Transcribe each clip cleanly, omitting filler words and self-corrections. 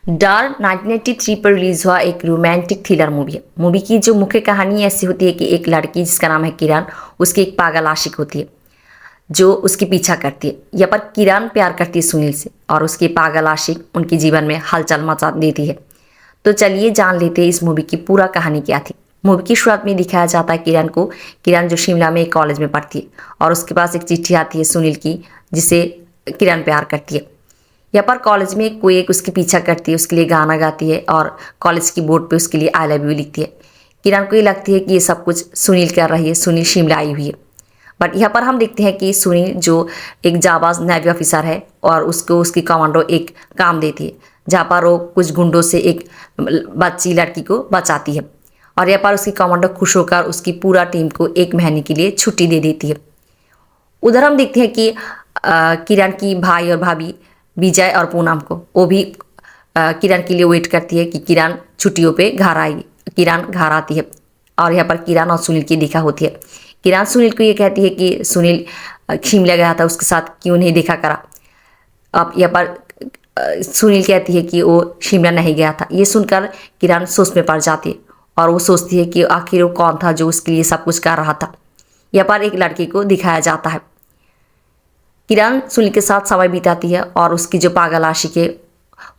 Dark 1993 पर release हुआ एक रोमांटिक थ्रिलर मूवी है। मूवी की जो मुख्य कहानी ऐसी होती है कि एक लड़की जिसका नाम है किरण, उसकी एक पागल आशिक होती है जो उसके पीछा करती है। यहाँ पर किरण प्यार करती है सुनील से और उसकी पागल आशिक उनके जीवन में हलचल मचा देती है। तो चलिए जान लेते हैं इस मूवी की पूरा कहानी क्या थी। मूवी की शुरुआत में दिखाया जाता है किरण जो शिमला में एक कॉलेज में पढ़ती है और उसके पास एक चिट्ठी आती है सुनील की, जिसे किरण प्यार करती है। यहाँ पर कॉलेज में कोई एक उसके पीछा करती है, उसके लिए गाना गाती है और कॉलेज की बोर्ड पे उसके लिए आई लव यू लिखती है। किरण को ये लगती है कि ये सब कुछ सुनील कर रही है, सुनील शिमला आई हुई है। बट यहाँ पर हम देखते हैं कि सुनील जो एक जाबाज नेवी ऑफिसर है और उसको उसकी कमांडो एक काम देती है जहाँ पर वो कुछ गुंडों से एक बच्ची लड़की को बचाती है। और यहाँ पर उसकी कमांडो खुश होकर उसकी पूरा टीम को 1 महीने के लिए छुट्टी दे देती है। उधर हम देखते हैं कि किरण की भाई और भाभी विजय और पूनम को वो भी किरण के लिए वेट करती है कि किरण छुट्टियों पे घर आएगी। किरण घर आती है और यहाँ पर किरण और सुनील की देखा होती है। किरण सुनील को ये कहती है कि सुनील शिमला गया था, उसके साथ क्यों नहीं देखा करा। अब यहाँ पर सुनील कहती है कि वो शिमला नहीं गया था। ये सुनकर किरण सोच में पड़ जाती है और वो सोचती है कि आखिर वो कौन था जो उसके लिए सब कुछ कर रहा था। यहाँ पर एक लड़के को दिखाया जाता है। किरण सुनील के साथ समय बिताती है और उसकी जो पागल आशिक है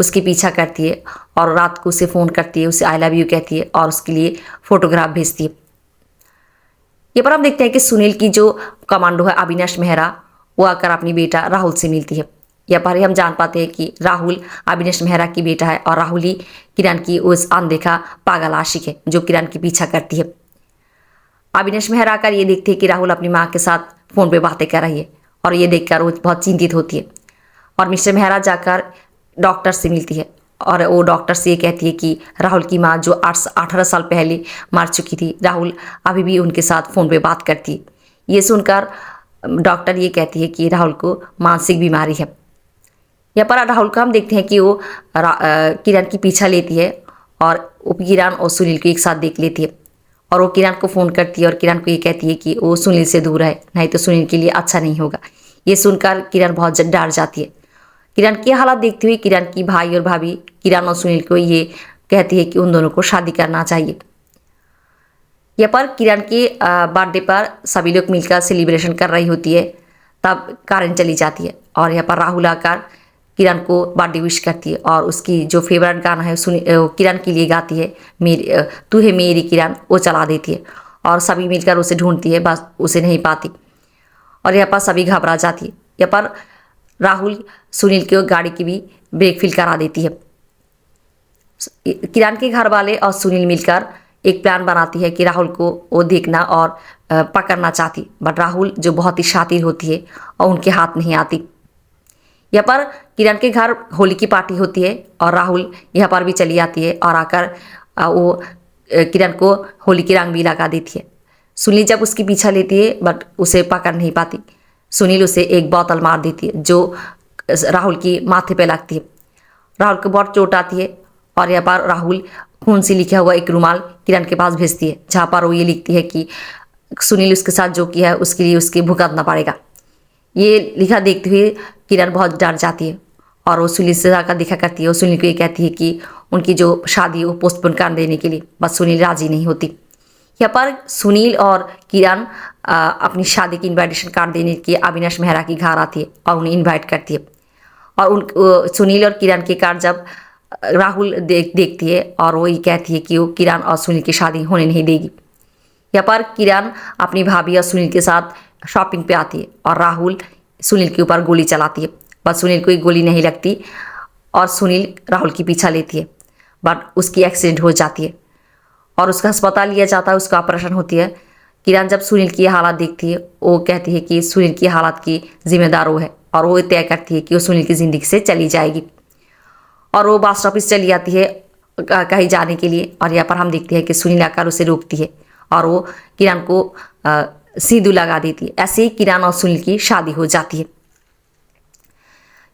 उसके पीछा करती है और रात को उसे फ़ोन करती है, उसे आई लव यू कहती है और उसके लिए फ़ोटोग्राफ भेजती है। ये पर हम देखते हैं कि सुनील की जो कमांडो है अविनाश मेहरा, वो आकर अपनी बेटा राहुल से मिलती है। यहाँ पर हम जान पाते हैं कि राहुल अविनाश मेहरा की बेटा है और राहुल ही किरण की उस अनदेखा पागल आशिक है जो किरण की पीछा करती है। अविनाश मेहरा आकर ये देखते हैं कि राहुल अपनी माँ के साथ फ़ोन पे बातें कर रही है और ये देखकर वो बहुत चिंतित होती है और मिस्टर मेहरा जाकर डॉक्टर से मिलती है और वो डॉक्टर से ये कहती है कि राहुल की माँ जो 18 साल पहले मर चुकी थी, राहुल अभी भी उनके साथ फ़ोन पे बात करती है। ये सुनकर डॉक्टर ये कहती है कि राहुल को मानसिक बीमारी है। यहाँ पर राहुल को हम देखते हैं कि वो किरण की पीछा लेती है और किरण और सुनील को एक साथ देख लेती है और वो किरण को फ़ोन करती है और किरण को ये कहती है कि वो सुनील से दूर है, नहीं तो सुनील के लिए अच्छा नहीं होगा। ये सुनकर किरण बहुत डर जाती है। किरण की हालत देखते हुए किरण की भाई और भाभी किरण और सुनील को ये कहती है कि उन दोनों को शादी करना चाहिए। यहाँ पर किरण के बर्थडे पर सभी लोग मिलकर सेलिब्रेशन कर रही होती है, तब करण चली जाती है और यहाँ पर राहुल आकर किरण को बर्थडे विश करती है और उसकी जो फेवरेट गाना है किरण के लिए गाती है, मेरी तू है मेरी किरण, वो चला देती है और सभी मिलकर उसे ढूंढती है, बस उसे नहीं पाती और यहाँ पर सभी घबरा जाती है। यहाँ पर राहुल सुनील की गाड़ी की भी ब्रेक फिल करा देती है। किरण के घर वाले और सुनील मिलकर एक प्लान बनाती है कि राहुल को वो देखना और पकड़ना चाहती, बट राहुल जो बहुत ही शातिर होती है और उनके हाथ नहीं आती। यहाँ पर किरण के घर होली की पार्टी होती है और राहुल यहाँ पर भी चली आती है और आकर वो किरण को होली की रंग भी लगा देती है। सुनील जब उसकी पीछा लेती है बट उसे पकड़ नहीं पाती। सुनील उसे एक बोतल मार देती है जो राहुल की माथे पे लगती है। राहुल को बहुत चोट आती है और यहाँ पर राहुल खून से लिखा हुआ एक रुमाल किरण के पास भेजती है जहाँ पर वो ये लिखती है कि सुनील उसके साथ जो किया है उसके लिए उसके भुगतना पड़ेगा। ये लिखा देखते हुए किरण बहुत डर जाती है और वो सुनील से जाकर देखा करती है। वो सुनील को ये कहती है कि उनकी जो शादी वो पोस्टपोन कर देने के लिए, बस सुनील राजी नहीं होती। यहाँ पर सुनील और किरण अपनी शादी की इनविटेशन कार्ड देने के अविनाश मेहरा की घर आती है और उन्हें इनवाइट करती है और सुनील और किरण के कार्ड जब राहुल देखती है और वो ये कहती है कि वो किरण और सुनील की शादी होने नहीं देगी। यहाँ पर किरण अपनी भाभी और सुनील के साथ शॉपिंग पे आती है और राहुल सुनील के ऊपर गोली चलाती है, बस सुनील को एक गोली नहीं लगती और सुनील राहुल की पीछा लेती है, बट उसकी एक्सीडेंट हो जाती है और उसका अस्पताल लिया जाता है, उसका ऑपरेशन होती है। किरण जब सुनील की हालत देखती है वो कहती है कि सुनील की हालत की जिम्मेदार वो है और वो तय करती है कि वो सुनील की ज़िंदगी से चली जाएगी और वो बस ऑफिस चली जाती है कहीं जाने के लिए और यहाँ पर हम देखते हैं कि सुनील आकर उसे रोकती है और वो किरण को सिंदूर लगा देती है। ऐसे ही किरण और सुनील की शादी हो जाती है।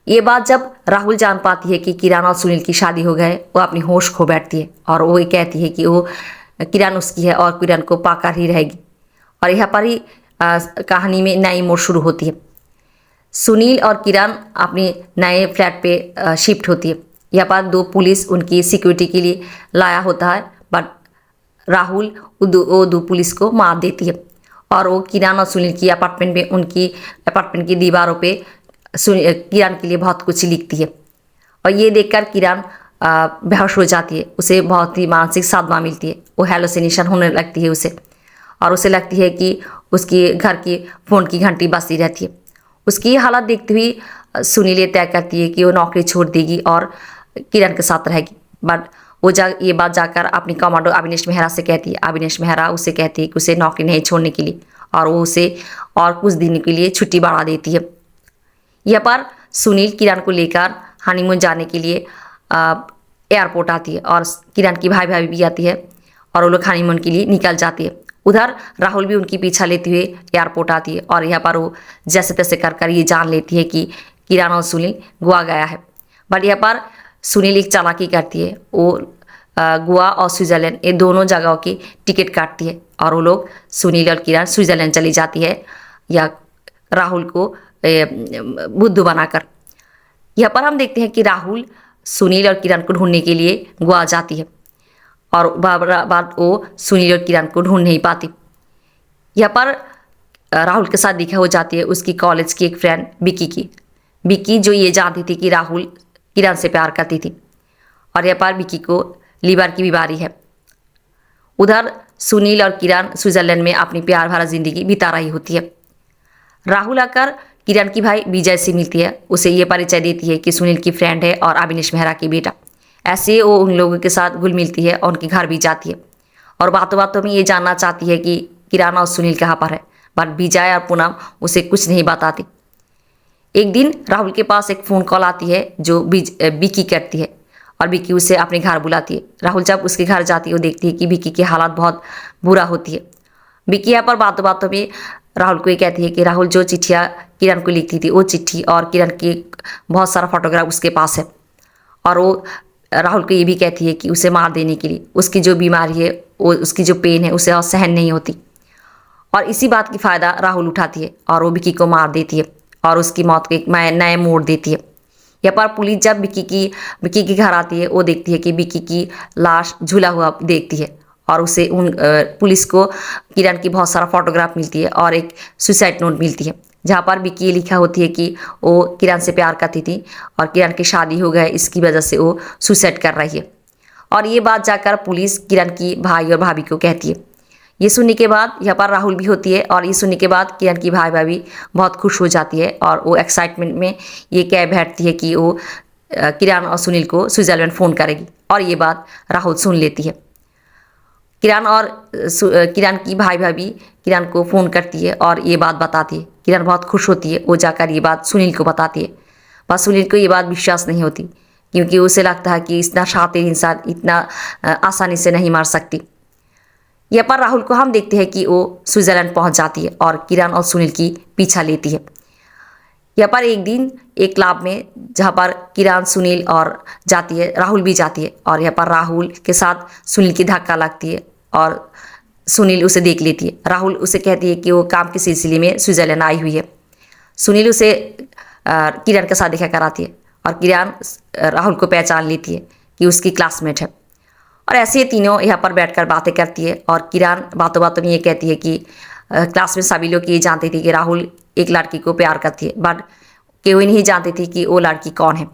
ये बात जब राहुल जान पाती है कि किरण और सुनील की शादी हो गए, वो अपनी होश खो बैठती है और वो ये कहती है कि वो किरण उसकी है और किरण को पाकर ही रहेगी और यहाँ पर ही कहानी में नई मोड़ शुरू होती है। सुनील और किरण अपने नए फ्लैट पे शिफ्ट होती है यहाँ पर दो पुलिस उनकी सिक्योरिटी के लिए लाया होता है, बट राहुल वो दो पुलिस को मार देती है और वो किरण और सुनील की अपार्टमेंट में, उनकी अपार्टमेंट की दीवारों पे किरण के लिए बहुत कुछ लिखती है। और ये देखकर किरण बेहोश हो जाती है, उसे बहुत ही मानसिक सदमा मिलती है, वो हेलोसिनेशन होने लगती है उसे, और उसे लगती है कि उसकी घर की फ़ोन की घंटी बजती रहती है। उसकी हालत देखते हुए सुनील ये तय करती है कि वो नौकरी छोड़ देगी और किरण के साथ रहेगी। बट वो ये बात जाकर अपनी कमांडो अविनेश मेहरा से कहती है। अविनेश मेहरा उसे कहती है कि उसे नौकरी नहीं छोड़ने के लिए, और वो उसे और कुछ दिन के लिए छुट्टी बढ़ा देती है। यह पर सुनील किरण को लेकर हनीमून जाने के लिए एयरपोर्ट आती है और किरण की भाई भाभी भी आती है और वो लोग हनीमून के लिए निकल जाती है। उधर राहुल भी उनकी पीछा लेते हुए एयरपोर्ट आती है और यहाँ पर वो जैसे तैसे कर ये जान लेती है कि किरण और सुनील गोवा गया है। बट यहाँ पर सुनील एक चालाकी करती है, वो गोवा और स्विट्ज़रलैंड ये दोनों जगहों की टिकट काटती है और वो लोग सुनील और किरण स्विट्ज़रलैंड चली जाती है, या राहुल को बुद्धू बनाकर। यहाँ पर हम देखते हैं कि राहुल सुनील और किरण को ढूंढने के लिए गोवा जाती है और बाद वो सुनील और किरण को ढूंढ नहीं पाती। यहाँ पर राहुल के साथ दिखा हो जाती है उसकी कॉलेज की एक फ्रेंड विक्की जो ये जानती थी कि राहुल किरण से प्यार करती थी, और यहाँ पर विक्की को लीवर की बीमारी है। उधर सुनील और किरण स्विट्ज़रलैंड में अपनी प्यार भरा जिंदगी बिता रही होती है। राहुल आकर किरण की भाई विजय से मिलती है, उसे ये परिचय देती है कि सुनील की फ्रेंड है और अविनेश मेहरा की बेटा। ऐसे वो उन लोगों के साथ घुल मिलती है और उनके घर भी जाती है और बातों बातों में ये जानना चाहती है कि किरण और सुनील कहाँ पर है, बट विजय और पूनम उसे कुछ नहीं बताती। एक दिन राहुल के पास एक फ़ोन कॉल आती है जो विक्की करती है और विक्की उसे अपने घर बुलाती है। राहुल जब उसके घर जाती है वो देखती है कि विक्की की हालत बहुत बुरा होती है। विक्की यहाँ पर बातों बातों में राहुल को ये कहती है कि राहुल जो चिट्ठियाँ किरण को लिखती थी वो चिट्ठी और किरण की बहुत सारा फोटोग्राफ उसके पास है, और वो राहुल को ये भी कहती है कि उसे मार देने के लिए, उसकी जो बीमारी है वो, उसकी जो पेन है उसे और सहन नहीं होती। और इसी बात की फ़ायदा राहुल उठाती है और वो विक्की को मार देती है और उसकी मौत को एक नए मोड़ देती है। यहाँ पर पुलिस जब विक्की के घर आती है वो देखती है कि विक्की की लाश झूला हुआ देखती है और उसे पुलिस को किरण की बहुत सारा फोटोग्राफ मिलती है और एक सुसाइड नोट मिलती है जहाँ पर विक्की ये लिखा होती है कि वो किरण से प्यार करती थी और किरण की शादी हो गई, इसकी वजह से वो सुसाइड कर रही है। और ये बात जाकर पुलिस किरण की भाई और भाभी को कहती है। ये सुनने के बाद यहाँ पर राहुल भी होती है और ये सुनने के बाद किरण की भाई भाभी बहुत खुश हो जाती है और वो एक्साइटमेंट में ये कह बैठती है कि वो किरण और सुनील को स्विट्ज़रलैंड फ़ोन करेगी, और ये बात राहुल सुन लेती है। किरण की भाई भाभी किरण को फ़ोन करती है और ये बात बताती है। किरण बहुत खुश होती है, वो जाकर ये बात सुनील को बताती है, पर सुनील को ये बात विश्वास नहीं होती क्योंकि उसे लगता है कि इतना शातिर इंसान इतना आसानी से नहीं मार सकती। यहाँ पर राहुल को हम देखते हैं कि वो स्विट्ज़रलैंड पहुँच जाती है और किरण और सुनील की पीछा लेती है। यहाँ पर एक दिन एक क्लब में जहाँ पर किरण सुनील और जाती है, राहुल भी जाती है, और यहाँ पर राहुल के साथ सुनील की धक्का लगती है और सुनील उसे देख लेती है। राहुल उसे कहती है कि वो काम के सिलसिले में स्विट्ज़रलैंड आई हुई है। सुनील उसे किरण के साथ देखा कराती है और किरण राहुल को पहचान लेती है कि उसकी क्लासमेट है, और ऐसे ही तीनों यहाँ पर बैठकर बातें करती है। और किरण बातों बातों में ये कहती है कि क्लास में सभी लोग ये जानते थे कि राहुल एक लड़की को प्यार करती है, बट कोई नहीं जानती थी कि वो लड़की कौन है।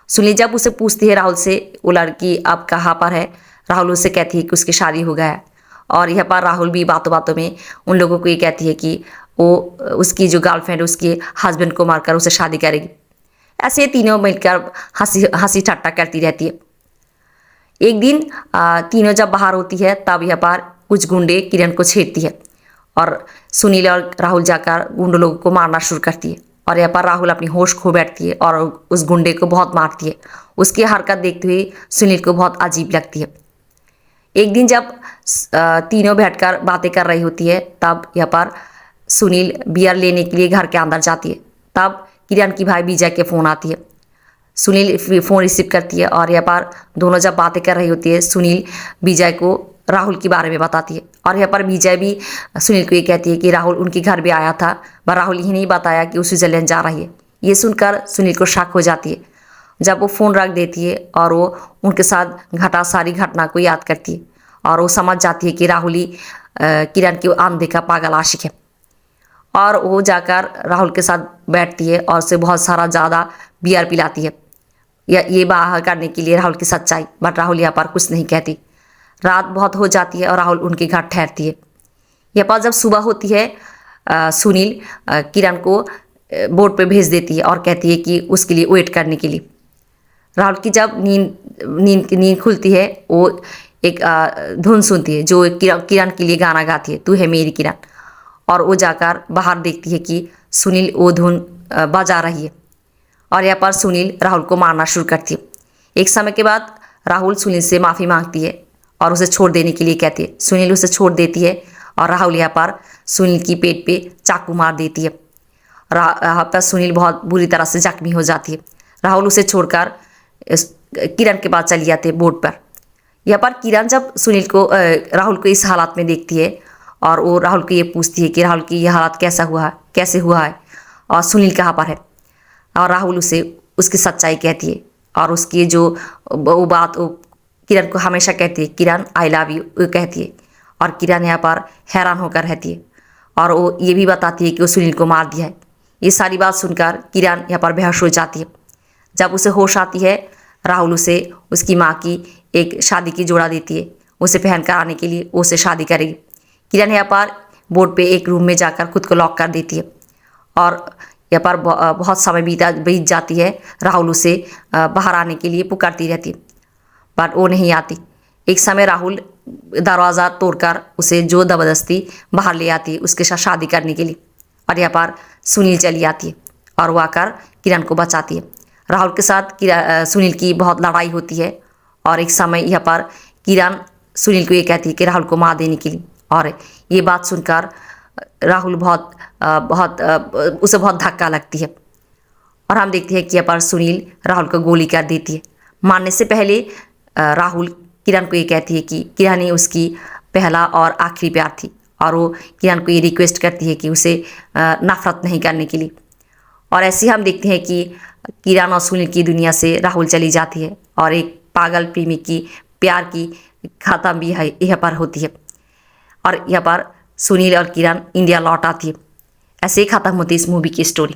सुनील जब उसे पूछती है राहुल से वो लड़की अब कहाँ पर है, राहुल उससे कहती है कि उसकी शादी हो गया है, और यहाँ पर राहुल भी बातों बातों में उन लोगों को ये कहती है कि वो उसकी जो गर्लफ्रेंड उसके हस्बैंड को मारकर उसे शादी करेगी। ऐसे तीनों मिलकर हंसी ठट्टा करती रहती है। एक दिन तीनों जब बाहर होती है तब यहाँ पर कुछ गुंडे किरण को छेड़ती है और सुनील और राहुल जाकर गुंडों लोगों को मारना शुरू करती है, और यहाँ पर राहुल अपनी होश खो बैठती है और उस गुंडे को बहुत मारती है। उसकी हरकत देखते हुए सुनील को बहुत अजीब लगती है। एक दिन जब तीनों बैठकर बातें कर रही होती है तब यहाँ पर सुनील बियर लेने के लिए घर के अंदर जाती है। तब किरण की भाई विजय के फ़ोन आती है। सुनील फ़ोन रिसीव करती है और यहाँ पर दोनों जब बातें कर रही होती है सुनील विजय को राहुल के बारे में बताती है, और यहाँ पर विजय भी सुनील को ये कहती है कि राहुल उनके घर भी आया था, पर राहुल ये नहीं बताया कि वो स्विट्ज़रलैंड जा रही है। ये सुनकर सुनील को शक हो जाती है जब वो फ़ोन रख देती है और वो उनके साथ सारी घटना को याद करती है और वो समझ जाती है कि राहुल ही किरण की अनदेखा पागल आशिक है। और वो जाकर राहुल के साथ बैठती है और उसे बहुत सारा ज़्यादा बियर पिलाती है या ये बाहर करने के लिए राहुल की सच्चाई। बट राहुल यहाँ पर कुछ नहीं कहती। रात बहुत हो जाती है और राहुल उनके घर ठहरती है। यहाँ पर जब सुबह होती है सुनील किरण को बोर्ड पे भेज देती है और कहती है कि उसके लिए वेट करने के लिए। राहुल की जब नींद खुलती है वो एक धुन सुनती है जो किरण के लिए गाना गाती है, तू है मेरी किरण। और वो जाकर बाहर देखती है कि सुनील वो धुन बजा रही है और यहाँ पर सुनील राहुल को मारना शुरू करती है। एक समय के बाद राहुल सुनील से माफ़ी मांगती है और उसे छोड़ देने के लिए कहती है। सुनील उसे छोड़ देती है और राहुल यहाँ पर सुनील की पेट पे चाकू मार देती है। यहाँ पर सुनील बहुत बुरी तरह से जख्मी हो जाती है। राहुल उसे छोड़कर किरण के पास चली जाती है बोर्ड पर। यहाँ पर किरण जब राहुल को इस हालात में देखती है और वो राहुल को ये पूछती है कि राहुल की यह हालत कैसे हुआ है और सुनील कहाँ पर है। और राहुल उसे उसकी सच्चाई कहती है और उसकी जो वो बात वो किरण को हमेशा कहती है, किरण आई लव यू कहती है। और किरण यहाँ पर हैरान होकर रहती है और वो ये भी बताती है कि वो सुनील को मार दिया है। ये सारी बात सुनकर किरण यहाँ पर बेहोश हो जाती है। जब उसे होश आती है राहुल उसे उसकी माँ की एक शादी की जोड़ा देती है, उसे पहन कर आने के लिए वो उसे शादी करेगी। किरण यहाँ पर बोर्ड पे एक रूम में जाकर खुद को लॉक कर देती है और यहाँ पर बहुत समय बीत जाती है। राहुल उसे बाहर आने के लिए पुकारती रहती है बट वो नहीं आती। एक समय राहुल दरवाज़ा तोड़कर उसे जो ज़बरदस्ती बाहर ले आती है उसके साथ शादी करने के लिए। और यहाँ पर सुनील चली आती है और वो आकर किरण को बचाती है। राहुल के साथ सुनील की बहुत लड़ाई होती है और एक समय यहाँ पर किरण सुनील को ये कहती है कि राहुल को मार देने के लिए। और ये बात सुनकर राहुल उसे बहुत धक्का लगती है और हम देखते हैं कि यहाँ पर सुनील राहुल को गोली कर देती है। मारने से पहले राहुल किरण को ये कहती है कि किरण ही उसकी पहला और आखिरी प्यार थी और वो किरण को ये रिक्वेस्ट करती है कि उसे नफरत नहीं करने के लिए। और ऐसे ही हम देखते हैं कि किरण और सुनील की दुनिया से राहुल चली जाती है और एक पागल प्रेमी की प्यार की खत्म भी है यहाँ पर होती है। और यहाँ पर सुनील और किरण इंडिया लौट आती है। ऐसे ही ख़त्म होती है इस मूवी की स्टोरी।